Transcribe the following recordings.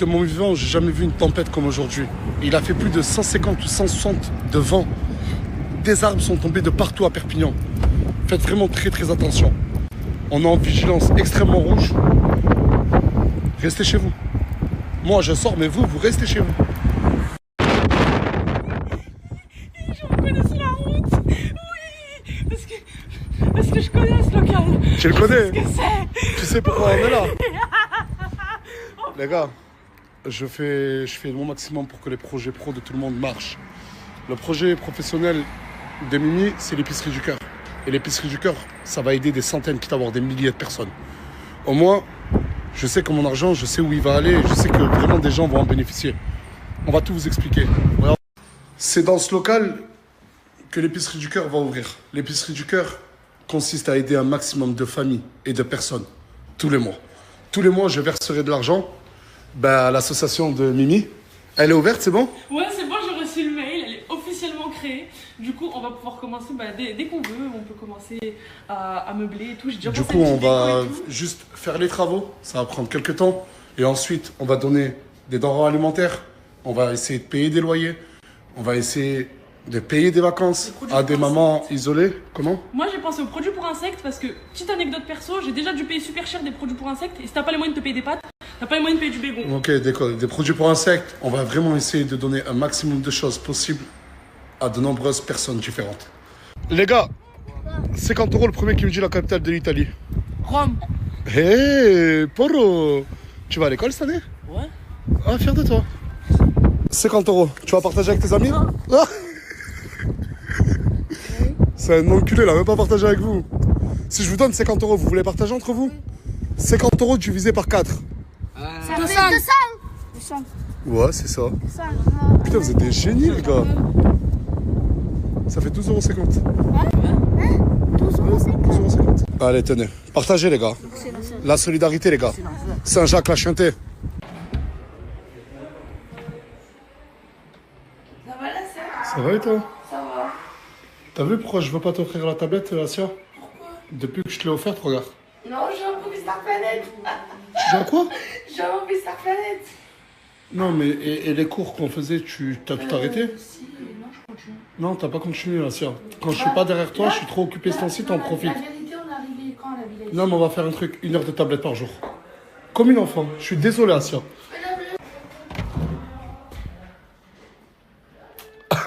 de mon vivant, j'ai jamais vu une tempête comme aujourd'hui. Il a fait plus de 150 ou 160 de vent. Des arbres sont tombés de partout à Perpignan. Faites vraiment très attention. On est en vigilance extrêmement rouge. Restez chez vous. Moi, je sors, mais vous restez chez vous. Je reconnais sur la route. Oui, parce que je connais ce local. Tu le connais? Je sais ce que c'est. Tu sais pourquoi on est là? Les gars, je fais mon maximum pour que les projets pro de tout le monde marchent. Le projet professionnel de Mimi, c'est l'épicerie du cœur. Et l'épicerie du cœur, ça va aider des centaines, quitte à avoir des milliers de personnes. Au moins, je sais que mon argent, je sais où il va aller, je sais que vraiment des gens vont en bénéficier. On va tout vous expliquer. C'est dans ce local que l'épicerie du cœur va ouvrir. L'épicerie du cœur consiste à aider un maximum de familles et de personnes tous les mois. Tous les mois, je verserai de l'argent à l'association de Mimi. Elle est ouverte, c'est bon? Ouais, c'est bon, j'ai reçu le mail, elle est officiellement créée. Du coup, on va pouvoir commencer dès qu'on veut. On peut commencer à meubler et tout. J'ai déjà Du pensé coup, à une on petite déco va et tout. juste faire les travaux. Ça va prendre quelques temps. Et ensuite, on va donner des denrées alimentaires. On va essayer de payer des loyers. On va essayer de payer des vacances à des mamans isolées. Comment? Moi, j'ai pensé aux produits pour insectes parce que, petite anecdote perso, j'ai déjà dû payer super cher des produits pour insectes. Et si t'as pas les moyens de te payer des pâtes, t'as pas les moyens de payer du bégon. Ok, d'accord. Des produits pour insectes. On va vraiment essayer de donner un maximum de choses possibles à de nombreuses personnes différentes. Les gars, 50 € le premier qui me dit la capitale de l'Italie. Rome. Hé, Poro, tu vas à l'école cette année? Ouais. Ah, fier de toi. 50 €. Tu vas partager avec tes amis? Ah. C'est un enculé, il a même pas partagé avec vous. Si je vous donne 50 €, vous voulez partager entre vous? 50 € divisé par 4. Ça fait 200. Ouais, c'est ça. Putain, vous êtes des génies, les gars. Ça fait 12,50 €. Hein 12,50 €. Allez, tenez. Partagez, les gars. La solidarité, les gars. Saint-Jacques, la chanté. Ça va là, ça? Ça va et toi? Ça va. T'as vu pourquoi je veux pas t'offrir la tablette, Asia? Pourquoi? Depuis que je te l'ai offerte, regarde. Non, j'ai un peu Star Planet. Tu joues à quoi? J'ai un peu Star Planet. Non, mais et les cours qu'on faisait, t'as tout arrêté? Si, non, je continue. Non, t'as pas continué, Asia. Quand je suis pas derrière toi, je suis trop occupé ce temps-ci, t'en profites. La vérité, on est arrivé quand la villa? Non, mais on va faire un truc, 1 heure de tablette par jour. Comme une enfant. Je suis désolé, Asia.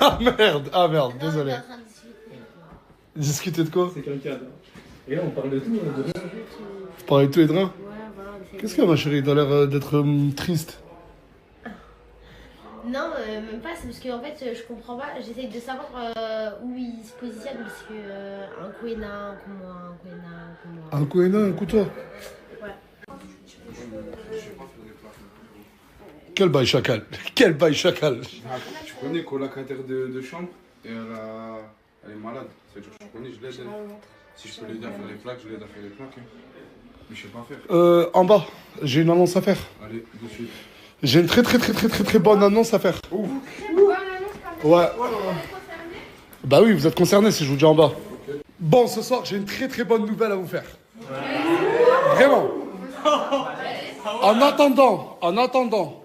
Ah merde, désolé. Discuter de quoi? C'est quelqu'un. Et là, on parle de tout. De rien. Vous parlez de tout et de rien? Ouais, voilà. Qu'est-ce qu'il y a, ma chérie? T'as l'air d'être triste. Non, même pas, c'est parce que en fait, je comprends pas. J'essaye de savoir où il se positionne parce que un coup est là, un coup moins, un coup est là, un coup moins. Un coup et un coup toi. Ouais. Quel bail chacal. Quel bail chacal. Tu connais colocataire de chambre et elle est malade. C'est-à-dire que je connais, je l'aide. Si je peux l'aider à faire les plaques, je l'aide à faire les plaques. Hein. Mais je sais pas faire. En bas, j'ai une annonce à faire. Allez, de suite. J'ai une très bonne annonce à faire. Ouais. Bah oui, vous êtes concernés si je vous dis en bas. Bon, ce soir, j'ai une très bonne nouvelle à vous faire. Vraiment. En attendant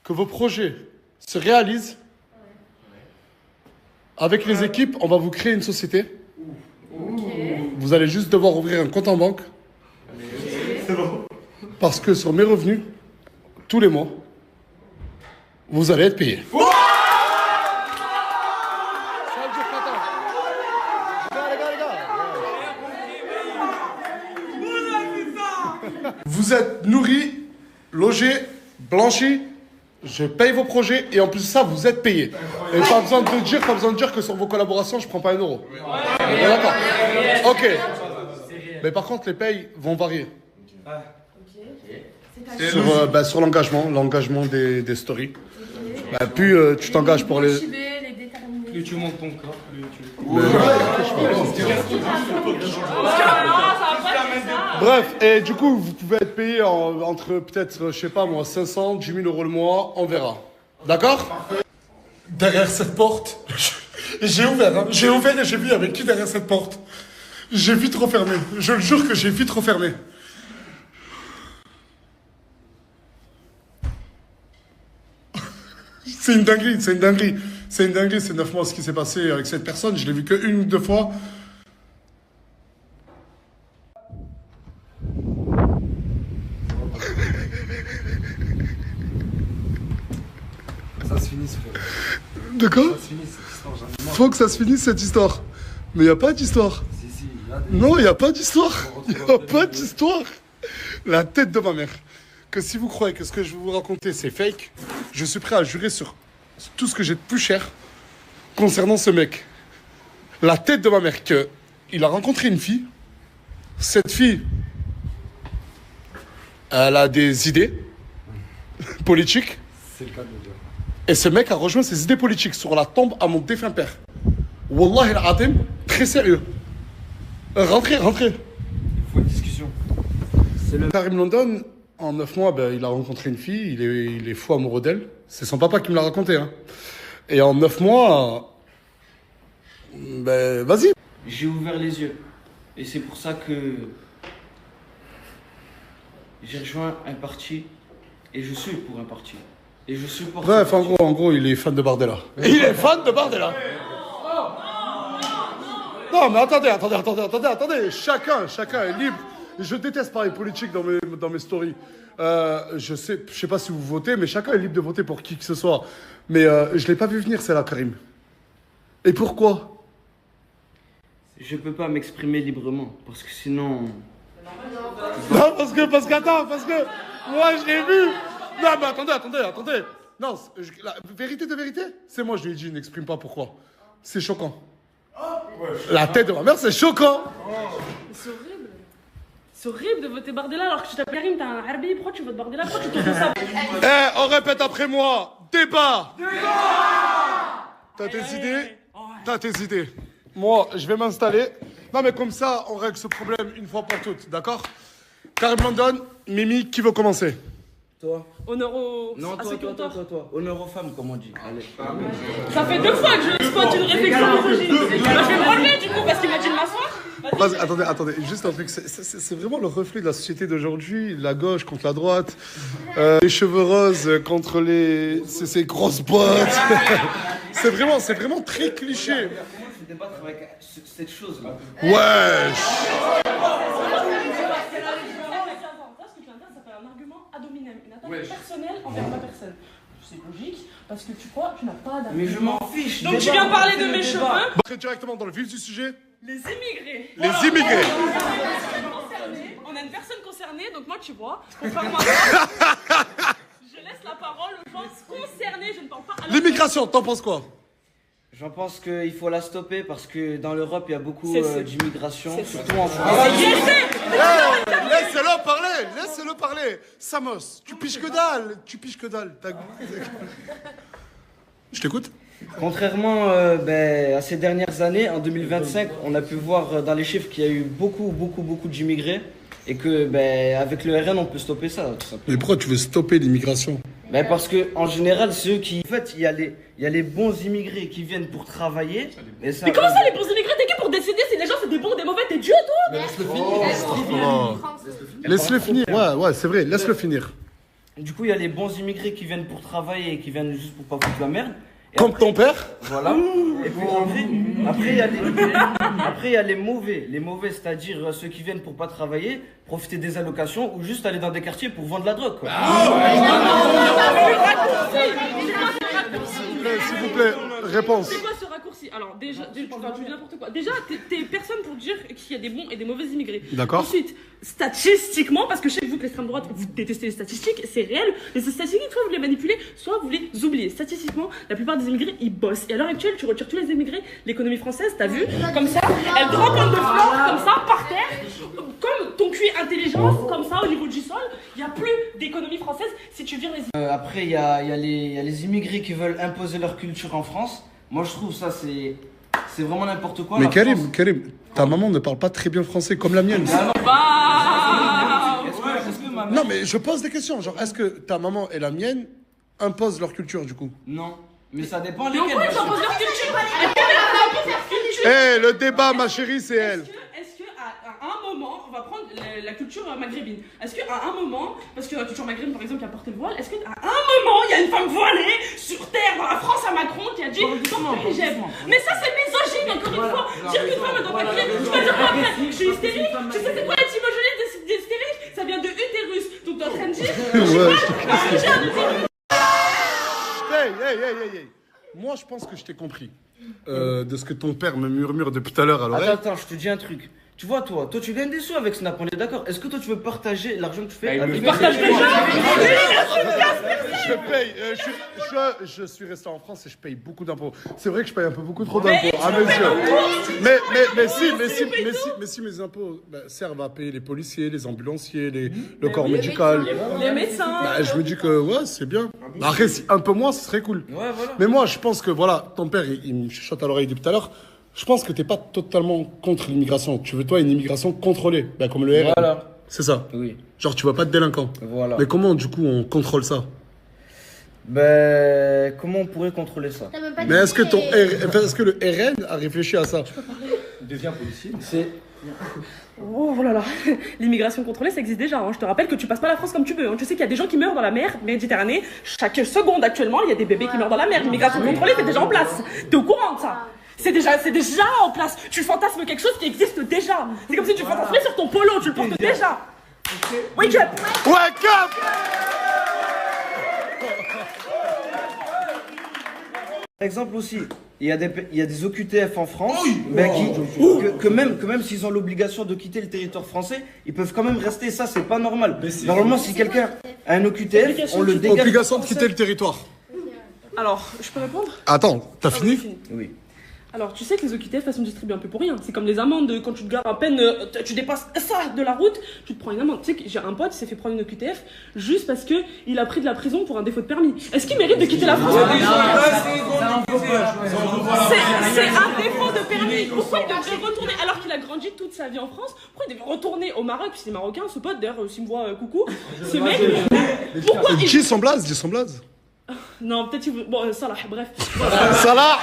que vos projets se réalisent, avec les équipes, on va vous créer une société. Vous allez juste devoir ouvrir un compte en banque. Parce que sur mes revenus, tous les mois, vous allez être payé. Vous êtes nourris, logés, blanchis. Je paye vos projets et en plus de ça, vous êtes payés. Et pas besoin de dire que sur vos collaborations, je prends pas 1 €. D'accord. Ok. Mais par contre, les payes vont varier. Sur l'engagement des stories. Plus tu t'engages pour les... Plus tu montes ton corps, plus tu... Bref, et du coup, vous pouvez être payé entre peut-être, je sais pas moi, 500, 10 000 € le mois, on verra. D'accord? Derrière cette porte, j'ai ouvert et j'ai vu avec qui derrière cette porte. J'ai vite refermé. Je le jure que j'ai vite refermé. C'est une dinguerie, c'est une dinguerie. C'est une dinguerie, c'est 9 mois ce qui s'est passé avec cette personne. Je l'ai vu que une ou deux fois. Ça se finisse, frère. De quoi? Ça se finisse, cette histoire, j'en ai marre. Faut que ça se finisse cette histoire. Mais il n'y a pas d'histoire. Si, il y a des... Non, il n'y a pas d'histoire. Il n'y a pas d'histoire. La tête de ma mère. Que si vous croyez que ce que je vais vous raconter c'est fake, je suis prêt à jurer sur tout ce que j'ai de plus cher concernant ce mec. La tête de ma mère, que il a rencontré une fille. Cette fille, elle a des idées politiques. C'est le cas de le dire. Et ce mec a rejoint ses idées politiques sur la tombe à mon défunt père. Wallah al-Adim, très sérieux. Rentrez. Il faut une discussion. C'est le... Karim London, en 9 mois, ben, il a rencontré une fille, il est fou amoureux d'elle. C'est son papa qui me l'a raconté. Hein. Et en 9 mois, ben, vas-y. J'ai ouvert les yeux. Et c'est pour ça que j'ai rejoint un parti. Et je suis pour un parti. Et je supporte. Bref, en gros, il est fan de Bardella. Il est fan de Bardella. Non, mais attendez. Chacun est libre. Je déteste parler politique dans mes stories. Je sais pas si vous votez, mais chacun est libre de voter pour qui que ce soit. Mais je l'ai pas vu venir, celle-là, Karim. Et pourquoi? Je peux pas m'exprimer librement. Parce que sinon. Non, parce que moi je l'ai vu. Non, mais attendez. Non, la vérité de vérité, c'est moi, je lui ai dit, n'exprime pas pourquoi. C'est choquant. La tête de ma mère, c'est choquant. C'est horrible. C'est horrible de voter Bardella alors que tu t'appelles Karim, t'as un Harbi. Pourquoi tu votes Bardella? Pourquoi tu te fais ça? Eh, on répète après moi. Débat. T'as tes idées. Moi, je vais m'installer. Non, mais comme ça, on règle ce problème une fois pour toutes, d'accord? Karim London, Mimi, qui veut commencer? Toi. Honneur au... Non, à toi. ceux qui ont tort. Honneur aux femmes, comme on dit. Allez. Ça fait 2 fois que je spot une réflexion misogyne. Bah, je vais me relever du coup parce qu'il m'a dit de m'asseoir. Vas-y, attendez, juste un truc, c'est vraiment le reflet de la société d'aujourd'hui, la gauche contre la droite, les cheveux roses contre ces grosses bottes. c'est vraiment très cliché. Comment je vais débattre avec cette chose-là? Wesh. Ce que tu viens de dire, ça fait un argument ad hominem, une attaque personnelle envers ma personne. C'est logique, parce que tu crois, tu n'as pas d'argument. Mais je m'en fiche. Donc tu viens parler de mes cheveux. Très directement dans le vif du sujet. Les immigrés. Les immigrés. On a une personne concernée, donc moi tu vois, contrairement à toi, je laisse la parole aux gens concernés, je ne parle pas à la... L'immigration, t'en penses quoi? J'en pense qu'il faut la stopper parce que dans l'Europe, il y a beaucoup d'immigration, C'est surtout en France. Laissez-le parler. Samos, tu piches que dalle. Je t'écoute. Contrairement à ces dernières années, en 2025, on a pu voir dans les chiffres qu'il y a eu beaucoup d'immigrés et que avec le RN, on peut stopper ça. Tout simplement. Mais pourquoi tu veux stopper l'immigration? Parce que en général, ceux qui... En fait, il y a les bons immigrés qui viennent pour travailler. Mais comment ça, les bons immigrés? T'es qui pour décider si les gens c'est des bons ou des mauvais? T'es Dieu, toi? Laisse-le finir. Ouais, c'est vrai, laisse-le finir. Du coup, il y a les bons immigrés qui viennent pour travailler et qui viennent juste pour pas foutre la merde. Et Comme après- ton père. Voilà. Et puis après, il y a les mauvais. Les mauvais, c'est-à-dire ceux qui viennent pour pas travailler, profiter des allocations ou juste aller dans des quartiers pour vendre la drogue, quoi. S'il vous plaît, réponse. C'est quoi ce raccourci? Alors déjà, tu dis n'importe quoi. Déjà, t'es personne pour dire qu'il y a des bons et des mauvais immigrés. D'accord. Ensuite, statistiquement, parce que chez vous que l'extrême droite, vous détestez les statistiques, c'est réel. Les statistiques, soit vous les manipulez, soit vous les oubliez. Statistiquement, la plupart des immigrés, ils bossent. Et à l'heure actuelle, tu retires tous les immigrés, l'économie française, t'as vu? Comme ça, elle drop de fleurs, comme ça, par terre. Comme ton QI intelligence, comme ça, au niveau du sol, il n'y a plus d'économie française si tu vires les... Après, il y a les immigrés qui veulent imposer leur culture en France. Moi, je trouve ça, c'est vraiment n'importe quoi. Mais La Karim, France- ta maman ne parle pas très bien français comme la mienne. Est-ce que ma mère... Non, mais je pose des questions. Genre, est-ce que ta maman et la mienne imposent leur culture du coup? Non. Mais ça dépend Mais en lesquels. quoi ils bien sûr. imposent leur culture? Leur culture. Eh, le débat, ma chérie, c'est elle. Est-ce qu'à un moment, on va prendre la culture maghrébine, est-ce qu'à un moment, parce que la culture maghrébine par exemple qui a porté le voile, est-ce qu'à un moment il y a une femme voilée sur terre dans la France à Macron qui a dit porte le hijab. Mais ça, c'est misogyne, encore une fois. Dire qu'une femme ne doit pas le faire, tu vas dire quoi après? Je suis hystérique. Tu sais, c'est quoi l'étymologie d'hystérique? Ça vient de utérus. Donc, t'es en train de dire. J'ai un utérus. Hey. Moi, je pense que je t'ai compris. De ce que ton père me murmure depuis tout à l'heure à l'oreille. Attends, je te dis un truc. Tu vois, toi, tu gagnes des sous avec Snap, on est d'accord. Est-ce que toi, tu veux partager l'argent que tu fais avec... Il partage déjà. Je paye, je suis resté en France et je paye beaucoup d'impôts. C'est vrai que je paye un peu beaucoup trop d'impôts, à mes yeux. Mais si mes impôts servent à payer les policiers, les ambulanciers, le corps médical. Les médecins. Je me dis que ouais, c'est bien. Après, si un peu moins, ce serait cool. Ouais, voilà. Mais moi, je pense que voilà, ton père, il me chuchote à l'oreille depuis tout à l'heure. Je pense que t'es pas totalement contre l'immigration. Tu veux, toi, une immigration contrôlée, comme le RN. Voilà. C'est ça. Oui. Genre, tu vois pas de délinquants. Voilà. Mais comment, du coup, on contrôle ça? Ben, comment on pourrait contrôler ça? T'as même pas Mais est-ce que, dit, est-ce que le RN a réfléchi à ça? Devient policier. C'est... Oh là là, l'immigration contrôlée ça existe déjà. Hein. Je te rappelle que tu passes pas la France comme tu veux. Hein. Tu sais qu'il y a des gens qui meurent dans la mer Méditerranée. Chaque seconde actuellement, il y a des bébés qui meurent dans la mer. L'immigration contrôlée c'est déjà en place. T'es au courant de ça? C'est déjà en place. Tu fantasmes quelque chose qui existe déjà. C'est comme si tu fantasmais sur ton polo, tu le portes déjà. Wake up! Wake up! Par exemple aussi, il y a des OQTF en France que même s'ils ont l'obligation de quitter le territoire français, ils peuvent quand même rester. Ça, c'est pas normal. Normalement, si quelqu'un a un OQTF, on le dégage. Obligation de quitter le territoire. Alors, je peux répondre? Attends, t'as fini? Oui. Alors, tu sais que les OQTF, elles sont distribuées un peu pour rien. C'est comme les amendes, quand tu te gares à peine, tu dépasses ça de la route, tu te prends une amende. Tu sais que j'ai un pote, il s'est fait prendre une OQTF juste parce qu'il a pris de la prison pour un défaut de permis. Est-ce qu'il mérite de quitter la France? C'est un défaut de permis. Pourquoi il devrait retourner, alors qu'il a grandi toute sa vie en France, pourquoi il devrait retourner au Maroc? C'est marocain, ce pote, d'ailleurs, s'il me voit, coucou. Ce mec, pourquoi il... Dis son blaze. Non, peut-être il veut... Bon, Salah, bref. Salah!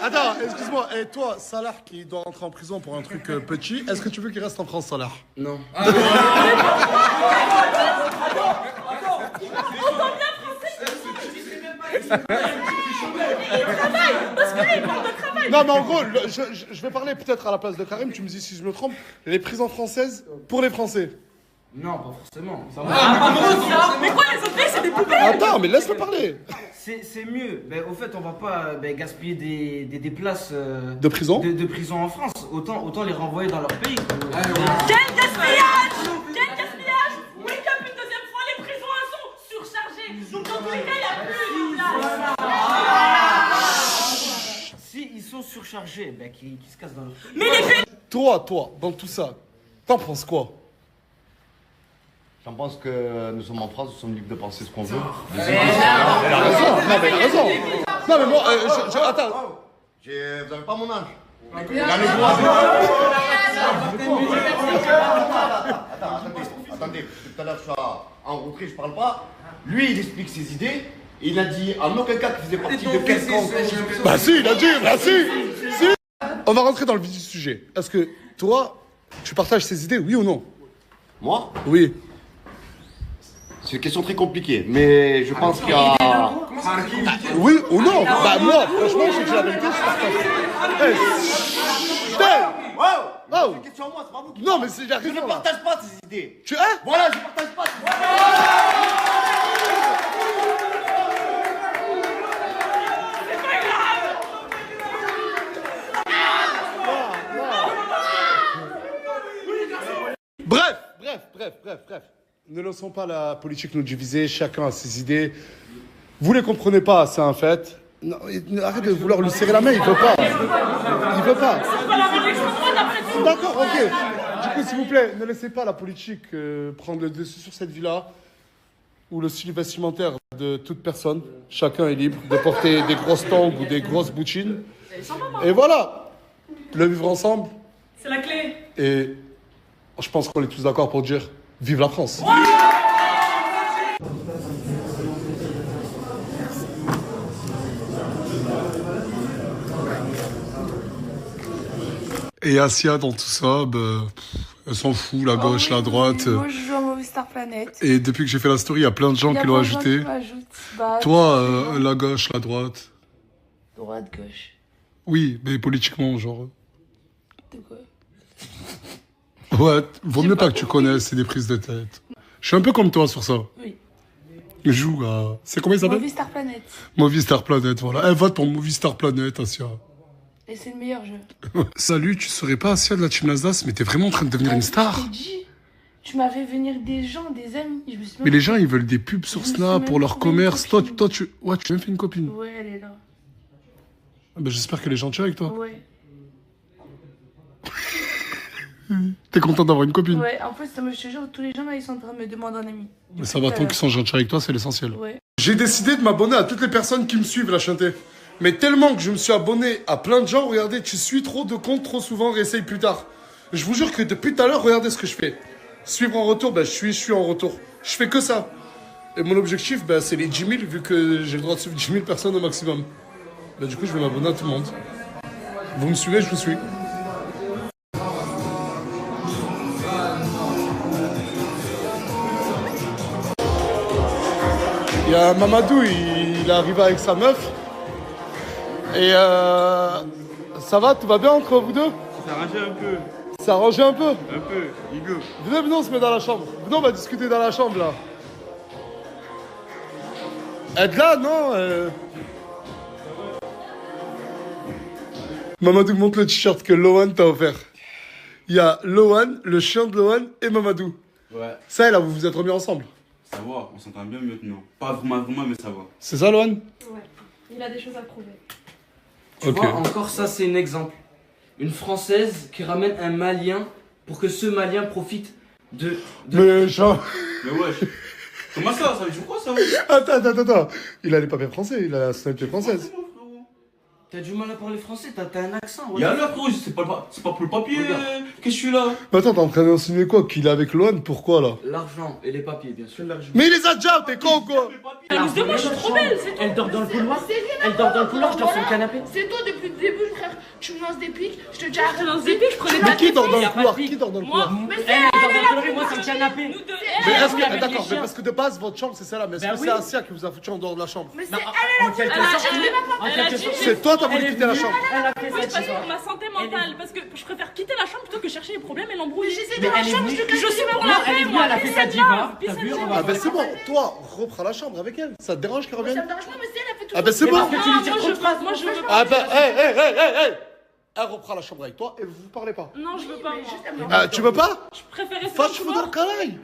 Attends, excuse-moi, et toi, Salah qui doit rentrer en prison pour un truc petit, est-ce que tu veux qu'il reste en France, Salah? Non. Non, mais en gros, je vais parler peut-être à la place de Karim, tu me dis si je me trompe, les prisons françaises pour les Français. Non, pas forcément. Mais quoi, les autres pays, c'est des poubelles? Attends, mais laisse-le parler. C'est mieux. Ben, au fait, on va pas gaspiller des places De prison? de prison en France. Autant les renvoyer dans leur pays. Quel gaspillage! Quel gaspillage! Wake up une deuxième fois, les prisons elles sont surchargées. Donc dans tous les cas, il n'y a plus de place. Si ils sont surchargés, qu'ils se cassent dans leur pays. Mais les pays... Toi, dans tout ça, t'en penses quoi? J'en pense que nous sommes en France, nous sommes libres de penser ce qu'on veut. Elle a raison. Non, mais elle a raison. Non, mais moi, attends. Vous n'avez pas mon âge. Attendez, tout à l'heure je suis en retrait, je parle pas. Lui, il explique ses idées. Il a dit en aucun cas qu'il faisait partie de quelconque. Bah si, il a dit, si. On va rentrer dans le vif du sujet. Est-ce que toi, tu partages ces idées, oui ou non? Moi, Oui. c'est une question très compliquée, mais je pense qu'il y a... Oui ou non? Bah moi, franchement, je dis la vérité, je partage. C'est une question à moi, c'est pas vous qui... Non, mais c'est la Je ne raison là. partage pas ces idées. Tu Voilà, je partage pas ces idées. Bref. Ne laissons pas la politique nous diviser, chacun a ses idées. Vous les comprenez pas, c'est un fait. Non, arrête de vouloir lui serrer la main, il veut pas. D'accord, ok. Du coup, s'il vous plaît, ne laissez pas la politique prendre le dessus sur cette vie-là, où le style vestimentaire de toute personne, chacun est libre de porter des grosses tongs ou des grosses boutines. Et voilà, le vivre ensemble. C'est la clé. Et je pense qu'on est tous d'accord pour dire vive la France. Et Asia dans tout ça, elle s'en fout, la gauche, la droite. Moi je joue à Mauvais Star Planet. planète. Et depuis que j'ai fait la story, il y a plein de gens Il y a qui l'ont plein de gens ajouté. qui m'ajoutent. Bah, Toi, tu sais, la gauche, la droite. droite, gauche. Oui, mais politiquement, genre. De quoi? Ouais, vaut mieux pas que tu connaisses, c'est des prises de tête. Je suis un peu comme toi sur ça. Oui. Je joue à. C'est comment il s'appelle? Movie Star Planet. Movie Star Planet, voilà. Elle vote pour Movie Star Planet, Asia. Et c'est le meilleur jeu. Salut, tu serais pas Asia de la Team Nasdaq, mais t'es vraiment en train de devenir une star. Je t'ai dit, tu m'as fait venir des gens, des amis. Je me suis Mais les gens, ils veulent des pubs sur Je me suis Snap même pour leur trouvé une commerce. Toi, copine. tu as même fait une copine. Ouais, elle est là. Ah ben, j'espère qu'elle est gentille avec toi. Ouais. T'es content d'avoir une copine. Ouais, en plus, je te jure, tous les gens là, ils sont en train de me demander un ami. Mais ça va, tant qu'ils sont gentils avec toi, c'est l'essentiel. Ouais. J'ai décidé de m'abonner à toutes les personnes qui me suivent, la chanter. Mais tellement que je me suis abonné à plein de gens, regardez, tu suis trop de comptes trop souvent, réessaye plus tard. Je vous jure que depuis tout à l'heure, regardez ce que je fais. Suivre en retour, ben je suis en retour. Je fais que ça. Et mon objectif, ben, c'est les 10 000, vu que j'ai le droit de suivre 10 000 personnes au maximum. Ben, du coup, je vais m'abonner à tout le monde. Vous me suivez, je vous suis. Il y a Mamadou, il est arrivé avec sa meuf. Et ça va, tout va bien entre vous deux? C'est arrangé un peu. C'est arrangé un peu? Un peu. Igo. Venez, on se met dans la chambre. Venez, on va discuter dans la chambre, là. Êtes là, non Mamadou, montre le t-shirt que Lohan t'a offert. Il y a Lohan, le chien de Lohan et Mamadou. Ouais. Ça, et là, vous vous êtes remis ensemble. Ça va, on s'entend bien maintenant. Pas vraiment, mais ça va. C'est ça, Lohan? Ouais. Il a des choses à prouver. Tu Ok. vois, encore ça, c'est un exemple. Une Française qui ramène un Malien pour que ce Malien profite de... Mais genre... Mais wesh. Comment ça? Ça veut dire quoi ça? Attends. Il a les papiers français, il a la nationalité française. T'as du mal à parler français, t'as un accent. Et alors, frérot, c'est pas pour le papier Regarde. que je suis là. Mais attends, t'es en train d'insinuer quoi? Qu'il est avec Lohan? Pourquoi, là? L'argent et les papiers, bien sûr. Mais il les a déjà, t'es con ou quoi? Amuse-moi, je suis trop belle, c'est tout. Elle dort dans le couloir. Elle dort dans le couloir, je dors sur le canapé. C'est toi depuis le début, frère. Tu me lances des pics, je te dis Je arrête. lance des pics, je prenais Mais ta qui dort dans y le a pas couloir? de pique. Qui dort dans le Moi. couloir? Mais Elle c'est dort dans le couloir et moi sur le canapé. Nous deux. Mais est-ce avec que, les d'accord, mais chiens. parce que de base, votre chambre, c'est celle-là. Mais est-ce Bah que oui. c'est Asia qui vous a foutu en dehors de la chambre? Mais c'est En quelque Elle a sorte, dit- en elle a quelque dit- sorte, C'est toi, t'as voulu elle est quitter la venue, chambre. Elle a fait Oui, ça, parce tu vois. que ma santé mentale, parce que je préfère quitter la chambre plutôt que chercher les problèmes et l'embrouille. j'essaie de Mais la elle est chambre, venue. je te Je suis pour Non, la elle est paix, venue, moi. elle a fait sa diva. T'as vu, on va Ah ben c'est bon, toi, reprends la chambre avec elle. Ça te dérange qu'elle Ça revienne? me dérange pas, mais c'est elle a fait tout. Ah ben c'est Mais bon. parce que tu lui tires moi, trop je de phrases. moi, je veux pas. Ah ben, hey. Elle reprend la chambre avec toi et vous parlez pas. Non, je veux pas. Mais juste, elle me Ah, tu veux pas? Je préférais Va, je fous dans le canaille.